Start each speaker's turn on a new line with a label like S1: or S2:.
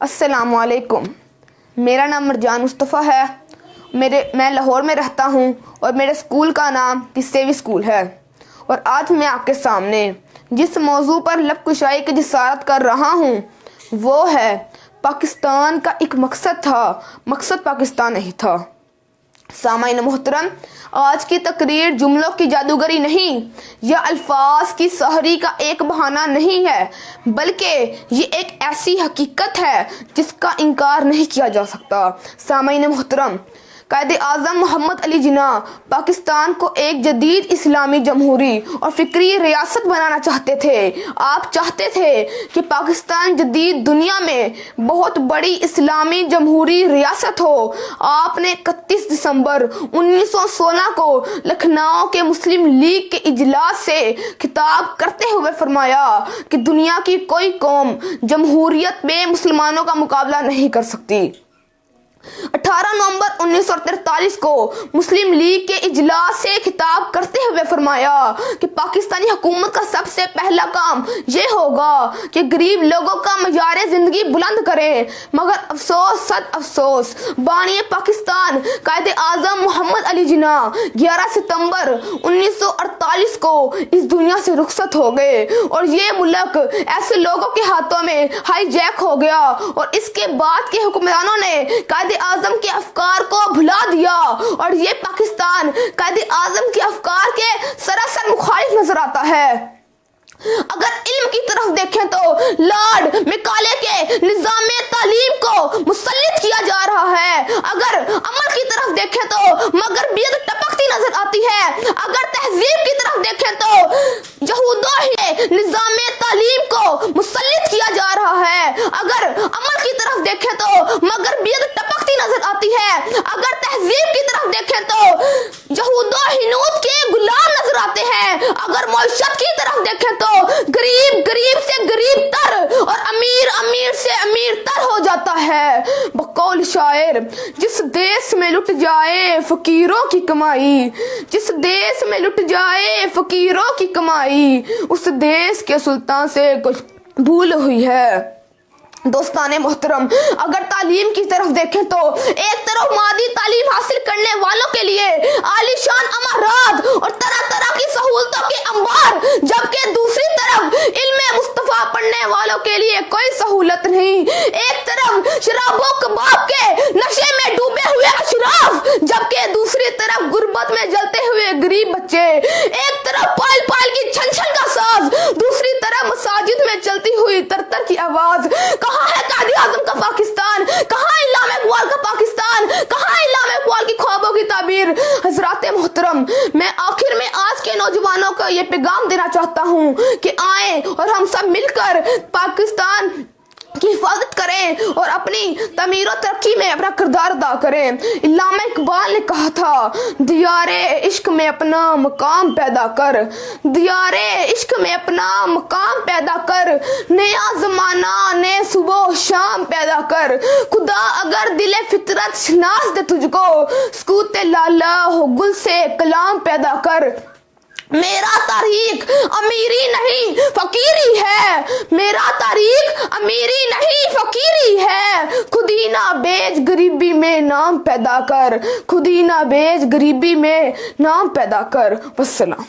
S1: अस्सलाम वालेकुम। मेरा नाम मरजान मुस्तफ़ा है। मैं लाहौर में रहता हूँ और मेरे स्कूल का नाम किस्सेवी स्कूल है। और आज मैं आपके सामने जिस मौजू पर लब कुशाई की जिसारत कर रहा हूँ वो है पाकिस्तान का एक मकसद था, मकसद पाकिस्तान नहीं था। सामाईन मोहतरम, आज की तकरीर जुमलों की जादूगरी नहीं या अल्फाज की सहरी का एक बहाना नहीं है, बल्कि ये एक ऐसी हकीकत है जिसका इनकार नहीं किया जा सकता। सामाईन मोहतरम, कायदे आज़म मोहम्मद अली जिन्ना पाकिस्तान को एक जदीद इस्लामी जमहूरी और फिक्री रियासत बनाना चाहते थे। आप चाहते थे कि पाकिस्तान जदीद दुनिया में बहुत बड़ी इस्लामी जमहूरी रियासत हो। आपने 31 दिसंबर 1916 को लखनऊ के मुस्लिम लीग के इजलास से खिताब करते हुए फरमाया कि दुनिया की कोई कौम जमहूरियत में मुसलमानों का मुकाबला नहीं कर सकती। 18 नवंबर 1943 को मुस्लिम लीग के इजलास से खिताब करते हुए फरमाया कि पाकिस्तानी हुकूमत का सबसे पहला काम ये होगा कि गरीब लोगों का मयार जिंदगी बुलंद करें। मगर अफसोस सद अफसोस, बानी पाकिस्तान कायदे आज़म मोहम्मद अली जिन्ना 11 सितंबर 1948 को इस दुनिया से रुखसत हो गए और ये मुल्क ऐसे लोगों के हाथों में हाईजैक हो गया और इसके बाद के हुक्मरानों ने कायदे आज़म के अफकार को भुला दिया और ये पाकिस्तान कायदे आज़म के अफकार के सरासर मुखालिफ नजर आता है। अगर इल्म की तरफ देखें तो लॉर्ड मैकाले के निजाम तालीम को मुसल्लित किया जा रहा है। अगर अमल की तरफ देखें तो मगरबियत टपकती नजर आती है। अगर तहजीब की तरफ देखें तो यहूदों निजाम तालीम को मुसल्लित किया जा रहा है। अगर अमल की तरफ देखें तो मगरबियत टपकती नजर आती है। अगर तहजीब की तरफ देखें तो यहूदों हिनूद के गुलाम नजर आते हैं। अगर मौशत की तरफ देखें तो गरीब गरीब से गरीब तर और अमीर अमीर से अमीर तर हो जाता है। बकौल शायर, जिस देश में लुट जाए फकीरों की कमाई, जिस देश में लुट जाए फकीरों की कमाई, उस देश के सुल्तान से कुछ भूल हुई है। दोस्ताने मोहतरम, अगर तालीम की तरफ देखें तो एक तरफ मादी तालीम हासिल करने वालों के लिए आलीशान अमारात और तरह तरह की सहूलतों के अंबार, जबकि दूसरी तरफ इल्मे मुस्तफा पढ़ने वालों के लिए कोई सहूलत नहीं। एक तरफ शराबो कबाब के नशे में डूबे हुए अशराफ, जबकि दूसरी तरफ गुर्बत में जलते हुए गरीब बच्चे। एक तरफ पायल पायल की छन छन का साज, दूसरी तरफ मसाजिद में चलती हुई तरतर की आवाज। कहाँ है कायदे आज़म का पाकिस्तान? कहाँ इल्लाम इकबाल का पाकिस्तान? कहाँ इल्लाम इकबाल की ख्वाबों की ताबीर? हजराते मोहतरम, मैं आखिर में आज के नौजवानों को ये पैगाम देना चाहता हूँ कि आए और हम सब मिलकर पाकिस्तान की हिफाजत करें और अपनी तमीर और तरक्की में अपना किरदार अदा करें। इल्लामा इकबाल ने कहा था, दियारे इश्क में अपना मकाम पैदा कर, दियारे इश्क में अपना मकाम पैदा कर, नया जमाना ने सुबह शाम पैदा कर, खुदा अगर दिले फितरत शनास दे तुझको, सकूते लाला हो गुल से कलाम पैदा कर। मेरा तारीख अमीरी नहीं फकीरी है, मेरा तारीख अमीरी नहीं फकीरी है, खुदी ना बेच गरीबी में नाम पैदा कर, खुदी ना बेच गरीबी में नाम पैदा कर। वस्सलाम।